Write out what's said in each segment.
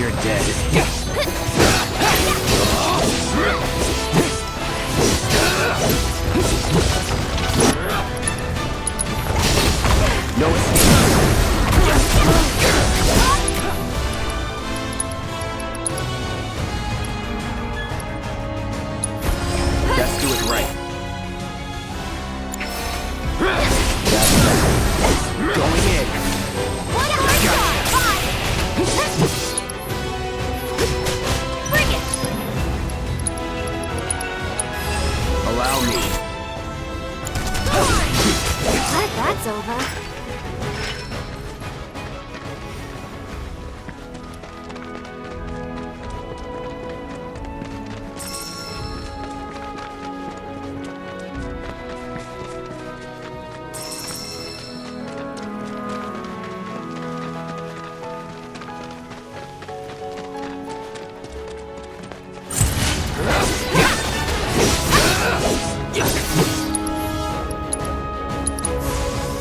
You're dead. No escape. Let's do it right. Going in. Bring it! Allow me. Glad that's over.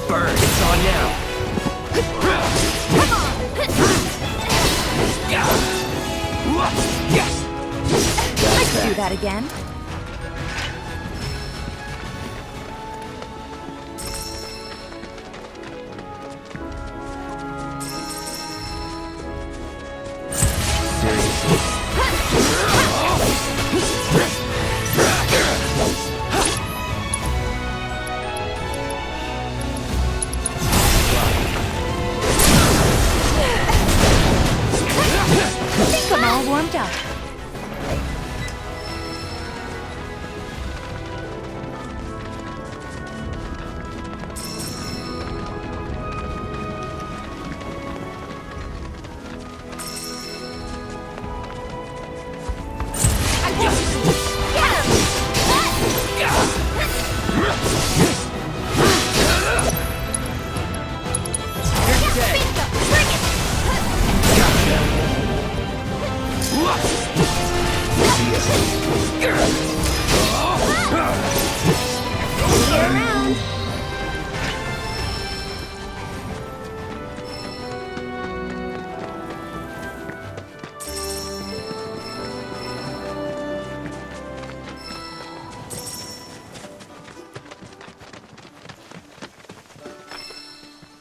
Burn, it's on now. Let's do that again. I think I'm all warmed up.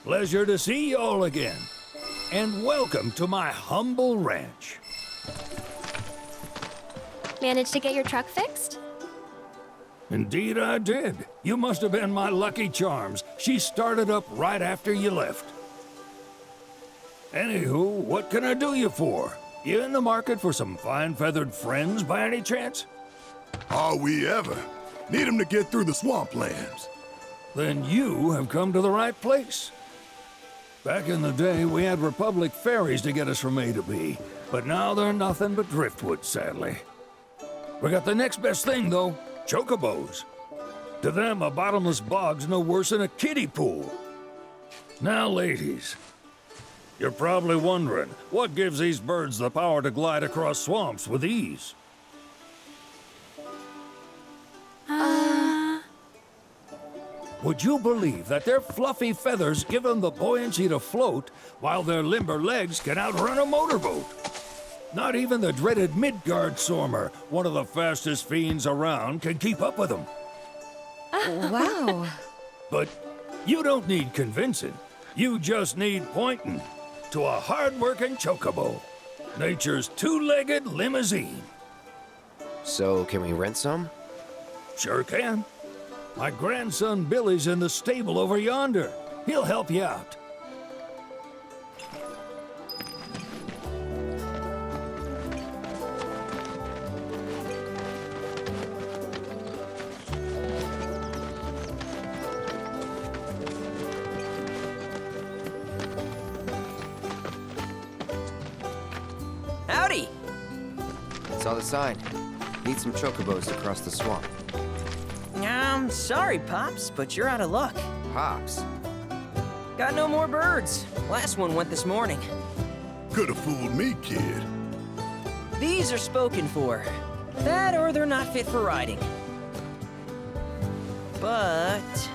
Pleasure to see y'all again. And welcome to my humble ranch. Managed to get your truck fixed? Indeed I did. You must have been my lucky charms. She started up right after you left. Anywho, what can I do you for? You in the market for some fine feathered friends by any chance? Are we ever? Need them to get through the swamplands. Then you have come to the right place. Back in the day, we had Republic ferries to get us from A to B, but now they're nothing but driftwood, sadly. We got the next best thing, though, chocobos. To them, a bottomless bog's no worse than a kiddie pool. Now, ladies, you're probably wondering, what gives these birds the power to glide across swamps with ease? Would you believe that their fluffy feathers give them the buoyancy to float, while their limber legs can outrun a motorboat? Not even the dreaded Midgard Sormer, one of the fastest fiends around, can keep up with them. Wow. But you don't need convincing. You just need pointing to a hard-working chocobo. Nature's two-legged limousine. So, can we rent some? Sure can. My grandson Billy's in the stable over yonder. He'll help you out. Howdy! Saw the sign. Need some chocobos to cross the swamp. I'm sorry, Pops, but you're out of luck. Pops. Got no more birds. Last one went this morning. Could have fooled me, kid. These are spoken for. That or they're not fit for riding. But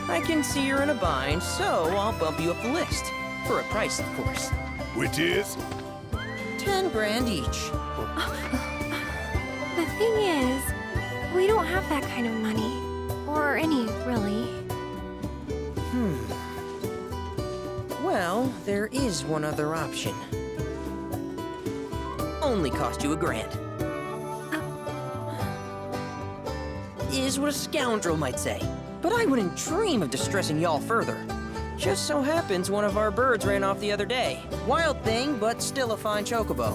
I can see you're in a bind, so I'll bump you up the list. For a price, of course. Which is? 10 grand each. The thing is, we don't have that kind of money. Or any, really. Well, there is one other option. Only cost you $1,000. Is what a scoundrel might say. But I wouldn't dream of distressing y'all further. Just so happens one of our birds ran off the other day. Wild thing, but still a fine chocobo.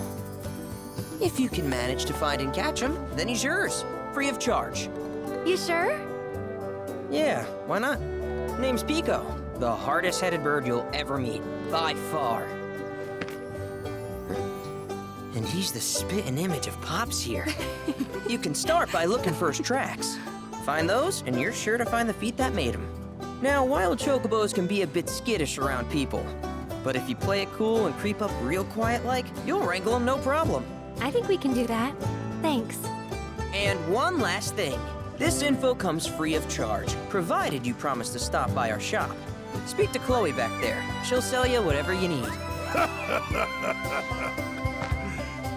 If you can manage to find and catch him, then he's yours. Free of charge. You sure? Yeah, why not? Name's Pico. The hardest-headed bird you'll ever meet. By far. And he's the spitting image of Pops here. You can start by looking for his tracks. Find those, and you're sure to find the feet that made him. Now, wild chocobos can be a bit skittish around people. But if you play it cool and creep up real quiet-like, you'll wrangle them no problem. I think we can do that. Thanks. And one last thing. This info comes free of charge, provided you promise to stop by our shop. Speak to Chloe back there. She'll sell you whatever you need.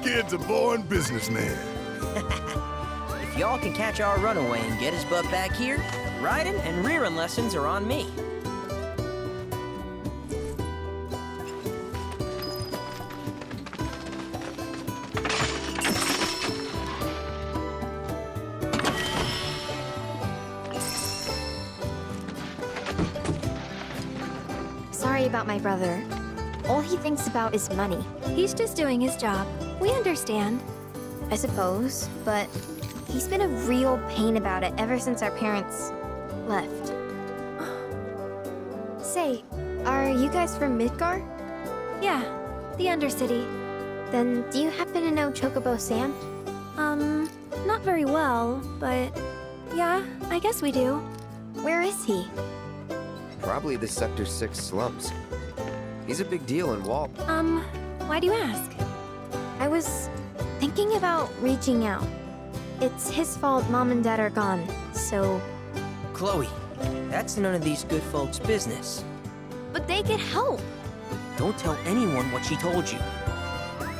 Kid's a born businessman. If y'all can catch our runaway and get his butt back here, riding and rearing lessons are on me. Sorry about my brother. All he thinks about is money. He's just doing his job. We understand. I suppose, but he's been a real pain about it ever since our parents left. Say, are you guys from Midgar? Yeah, the Undercity. Then do you happen to know Chocobo Sam? Not very well, but yeah, I guess we do. Where is he? Probably the Sector 6 slums. He's a big deal in Walt. Why do you ask? I was thinking about reaching out. It's his fault Mom and Dad are gone, so... Chloe, that's none of these good folks' business. But they could help. Don't tell anyone what she told you.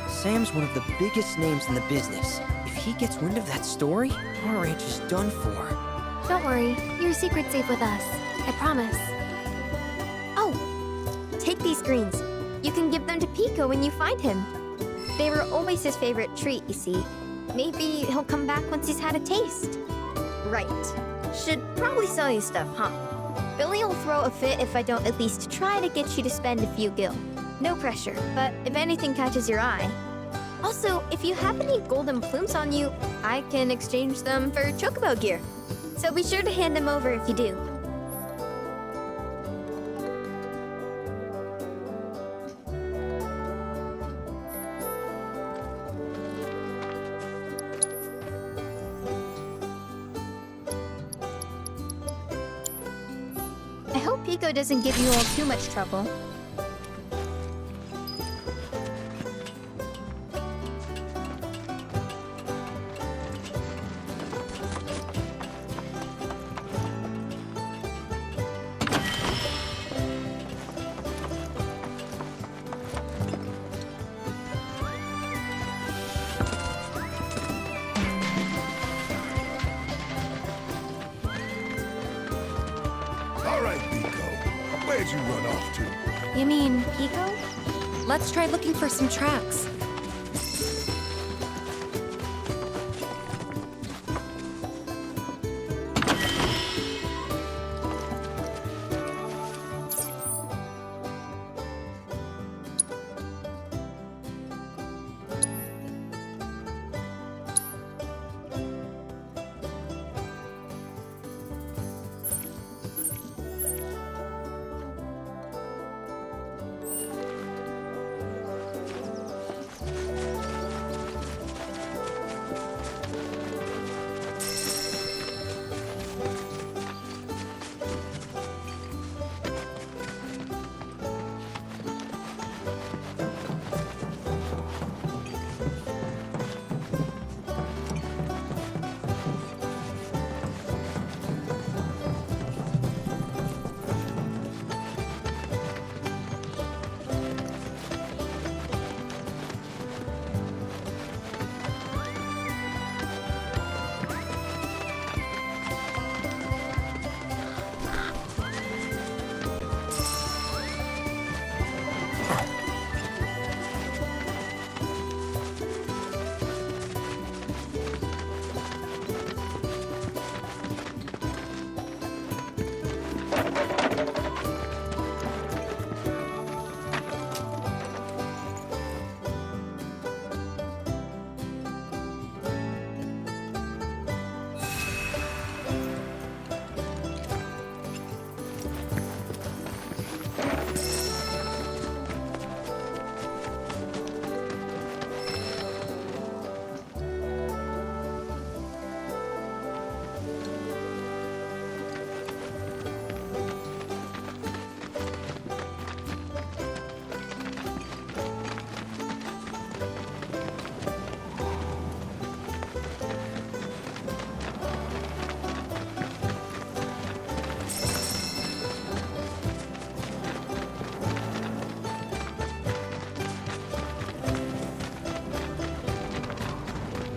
Sam's one of the biggest names in the business. If he gets wind of that story, our ranch is done for. Don't worry, your secret's safe with us. I promise. Oh, take these greens. You can give them to Pico when you find him. They were always his favorite treat, you see. Maybe he'll come back once he's had a taste. Right. Should probably sell you stuff, huh? Billy will throw a fit if I don't at least try to get you to spend a few gil. No pressure, but if anything catches your eye. Also, if you have any golden plumes on you, I can exchange them for chocobo gear. So be sure to hand them over if you do. I hope Pico doesn't give you all too much trouble. All right, Pico. Where'd you run off to? You mean Pico? Let's try looking for some tracks.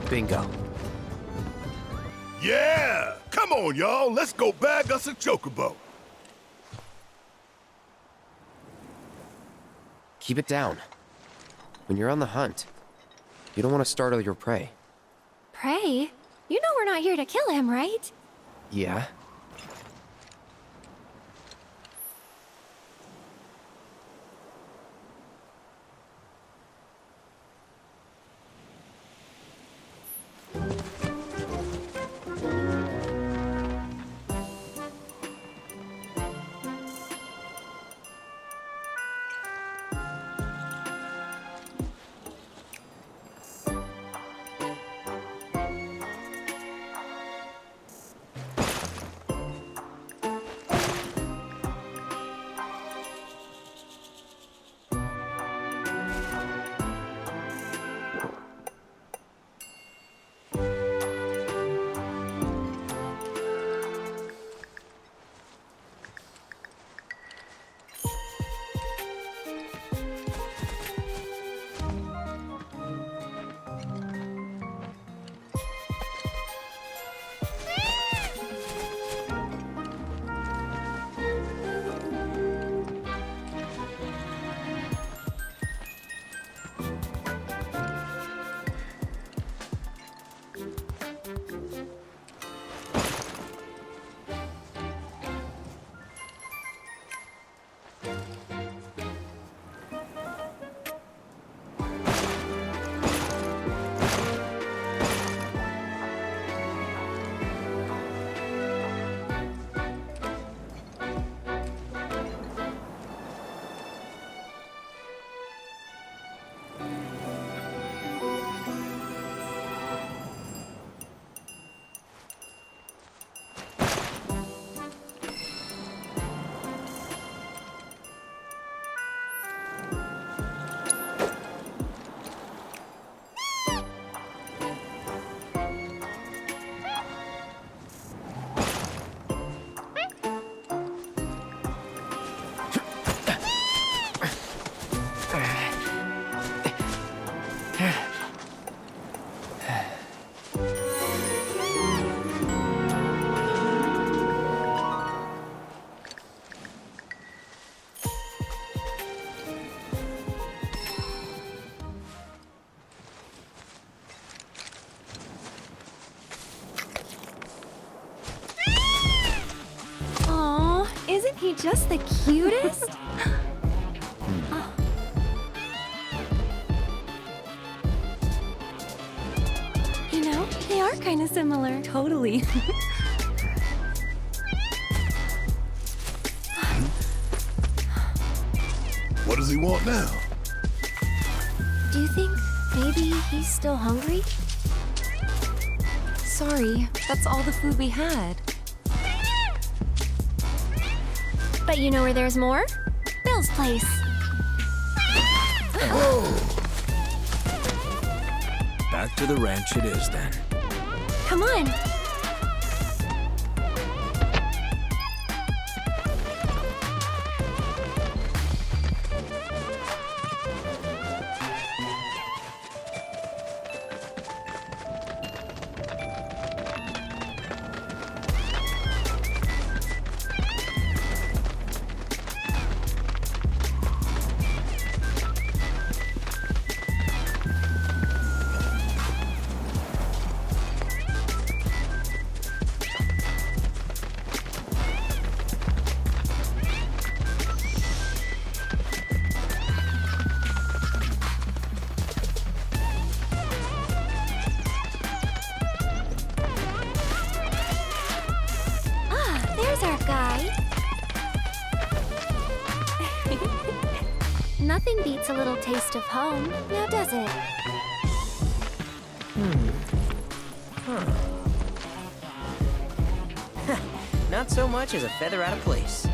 Bingo. Yeah! Come on, y'all. Let's go bag us a chocobo. Keep it down. When you're on the hunt, you don't want to startle your prey. Pray? You know we're not here to kill him, right? Yeah? Isn't he just the cutest? You know, they are kind of similar. Totally. What does he want now? Do you think maybe he's still hungry? Sorry, that's all the food we had. But you know where there's more? Bill's place. Back to the ranch it is then. Come on. There's our guy. Nothing beats a little taste of home, now does it? Not so much as a feather out of place.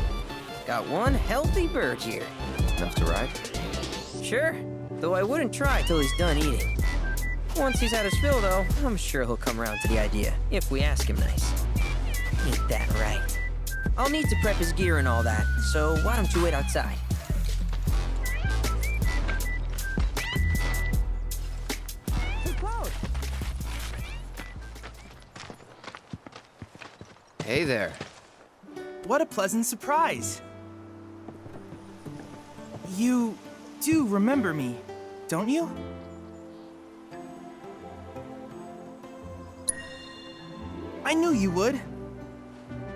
Got one healthy bird here. Enough to ride? Sure, though I wouldn't try till he's done eating. Once he's had his fill, though, I'm sure he'll come around to the idea, if we ask him nice. Ain't that right? I'll need to prep his gear and all that, so why don't you wait outside? Hey, Cloud! Hey there. What a pleasant surprise. You do remember me, don't you? I knew you would.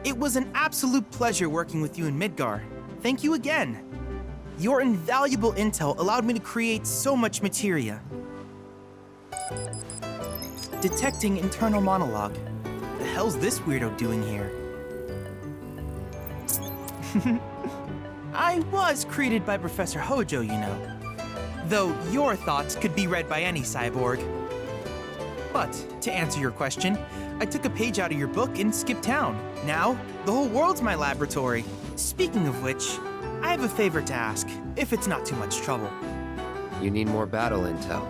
It was an absolute pleasure working with you in Midgar. Thank you again. Your invaluable intel allowed me to create so much materia. Detecting internal monologue. The hell's this weirdo doing here? I was created by Professor Hojo, you know. Though your thoughts could be read by any cyborg. But, to answer your question, I took a page out of your book and skipped town. Now, the whole world's my laboratory. Speaking of which, I have a favor to ask, if it's not too much trouble. You need more battle intel.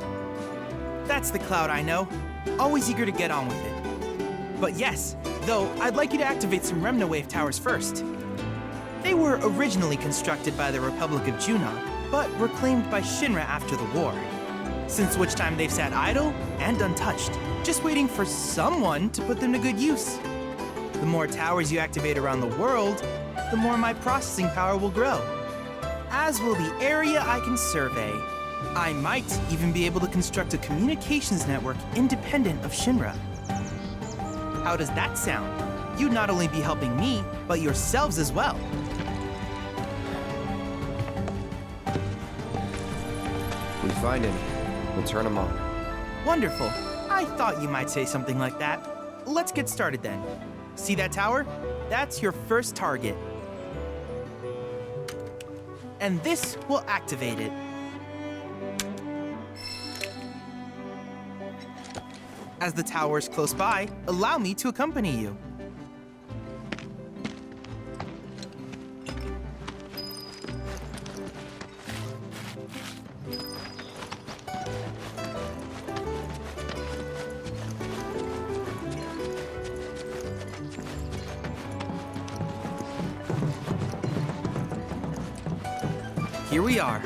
That's the Cloud I know. Always eager to get on with it. But yes, though, I'd like you to activate some Remnawave towers first. They were originally constructed by the Republic of Junon, but were claimed by Shinra after the war. Since which time they've sat idle and untouched, just waiting for someone to put them to good use. The more towers you activate around the world, the more my processing power will grow. As will the area I can survey. I might even be able to construct a communications network independent of Shinra. How does that sound? You'd not only be helping me, but yourselves as well. We find him. We'll turn him on. Wonderful. I thought you might say something like that. Let's get started then. See that tower? That's your first target. And this will activate it. As the tower is close by, allow me to accompany you. Here we are.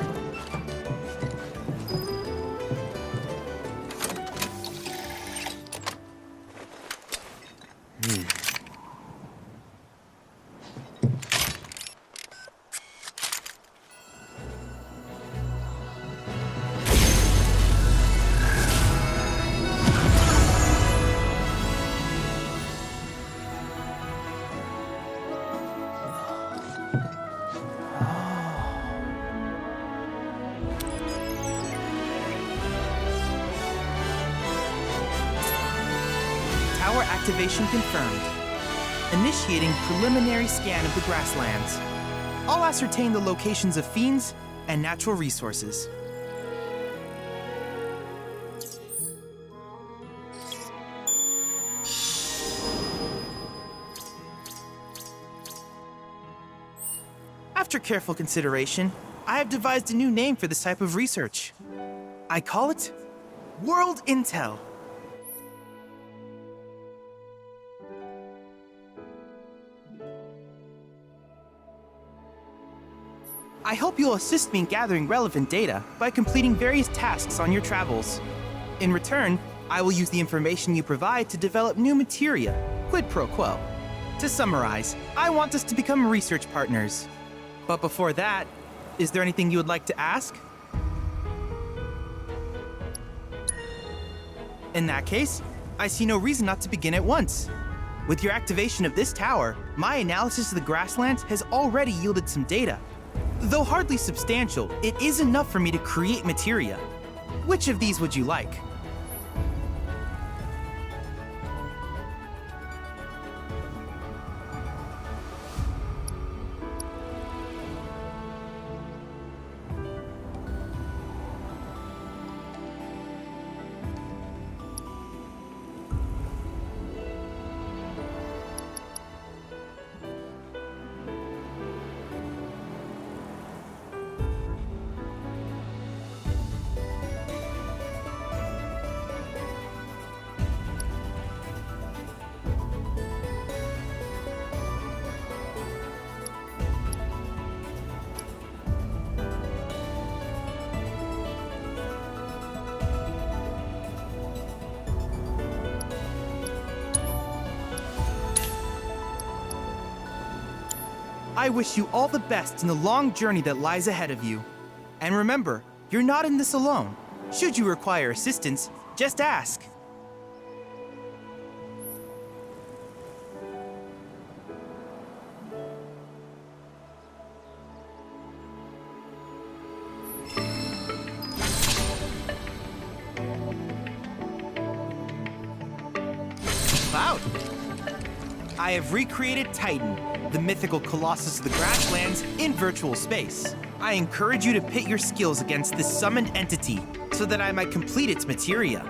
Tower activation confirmed. Initiating preliminary scan of the grasslands. I'll ascertain the locations of fiends and natural resources. After careful consideration, I have devised a new name for this type of research. I call it World Intel. I hope you'll assist me in gathering relevant data by completing various tasks on your travels. In return, I will use the information you provide to develop new materia, quid pro quo. To summarize, I want us to become research partners. But before that, is there anything you would like to ask? In that case, I see no reason not to begin at once. With your activation of this tower, my analysis of the grasslands has already yielded some data. Though hardly substantial, it is enough for me to create materia. Which of these would you like? I wish you all the best in the long journey that lies ahead of you. And remember, you're not in this alone. Should you require assistance, just ask. Cloud! I have recreated Titan, the mythical colossus of the grasslands, in virtual space. I encourage you to pit your skills against this summoned entity so that I might complete its materia.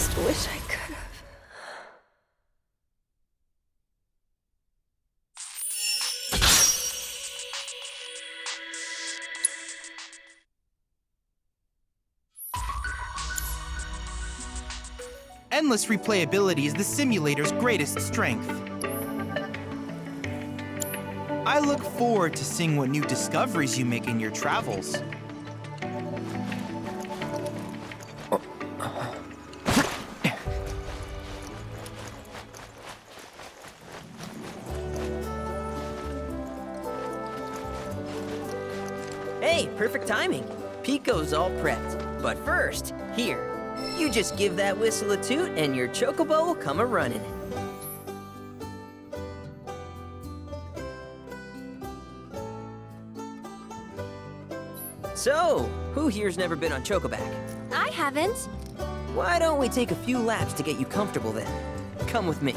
just wish I could have. Endless replayability is the simulator's greatest strength. I look forward to seeing what new discoveries you make in your travels. Hey, perfect timing. Pico's all prepped. But first, here, you just give that whistle a toot and your chocobo will come a-running. So, who here's never been on Chocoback? I haven't. Why don't we take a few laps to get you comfortable then? Come with me.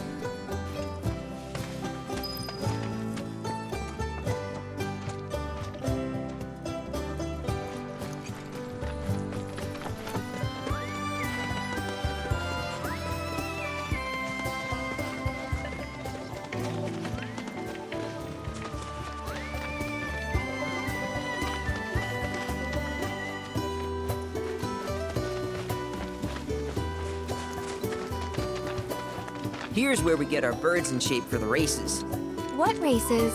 Here's where we get our birds in shape for the races. What races?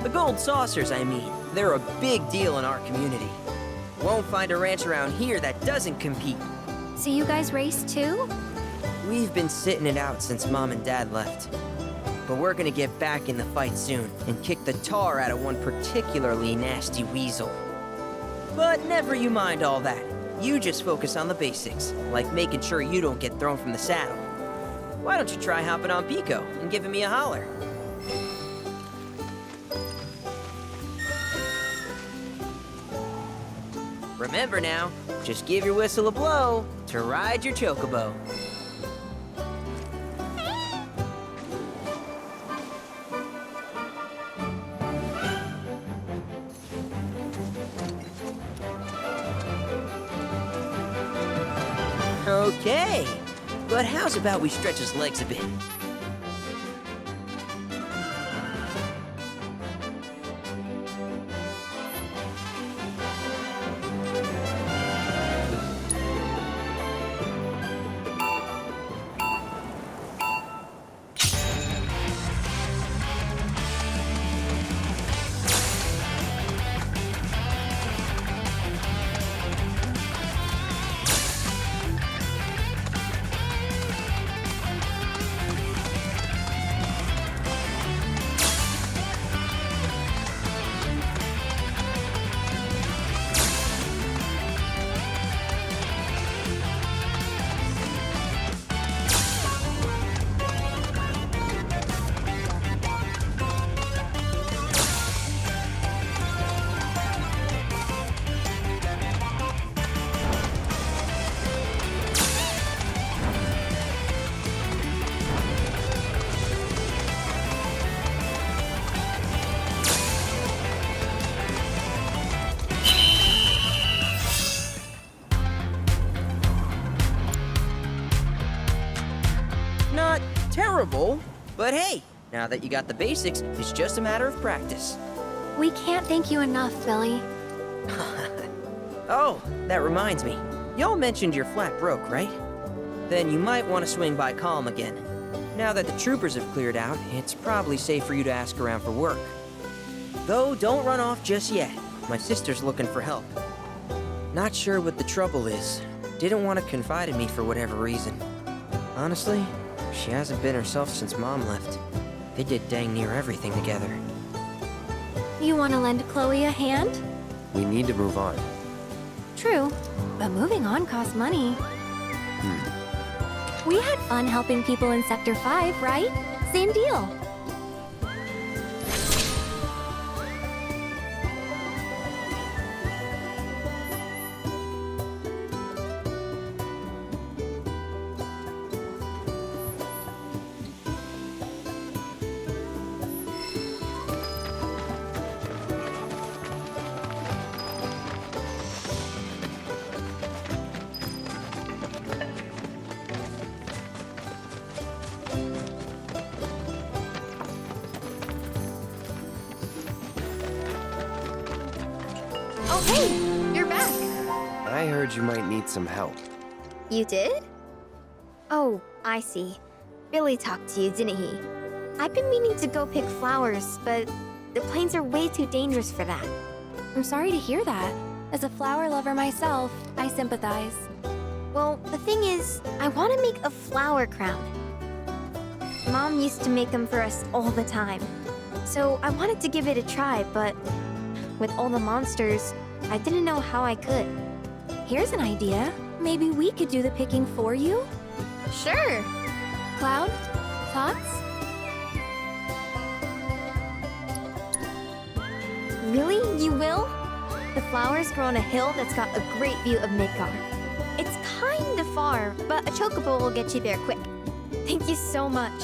The gold saucers, I mean. They're a big deal in our community. Won't find a ranch around here that doesn't compete. So you guys race too? We've been sitting it out since Mom and Dad left. But we're gonna get back in the fight soon and kick the tar out of one particularly nasty weasel. But never you mind all that. You just focus on the basics, like making sure you don't get thrown from the saddle. Why don't you try hopping on Pico and giving me a holler? Remember now, just give your whistle a blow to ride your chocobo. Okay, but how's about we stretch his legs a bit? Not terrible, but hey, now that you got the basics, it's just a matter of practice. We can't thank you enough, Billy. Oh, that reminds me. Y'all mentioned your flat broke, right? Then you might want to swing by Calm again. Now that the troopers have cleared out, it's probably safe for you to ask around for work. Though, don't run off just yet. My sister's looking for help. Not sure what the trouble is. Didn't want to confide in me for whatever reason. Honestly, she hasn't been herself since Mom left. They did dang near everything together. You want to lend Chloe a hand? We need to move on. True, but moving on costs money. We had fun helping people in Sector 5, right? Same deal. figured you might need some help. You did? Oh, I see. Billy talked to you, didn't he? I've been meaning to go pick flowers, but the plains are way too dangerous for that. I'm sorry to hear that. As a flower lover myself, I sympathize. Well, the thing is, I want to make a flower crown. Mom used to make them for us all the time. So I wanted to give it a try, but with all the monsters, I didn't know how I could. Here's an idea. Maybe we could do the picking for you? Sure! Cloud? Thoughts? Really? You will? The flowers grow on a hill that's got a great view of Midgar. It's kinda far, but a chocobo will get you there quick. Thank you so much.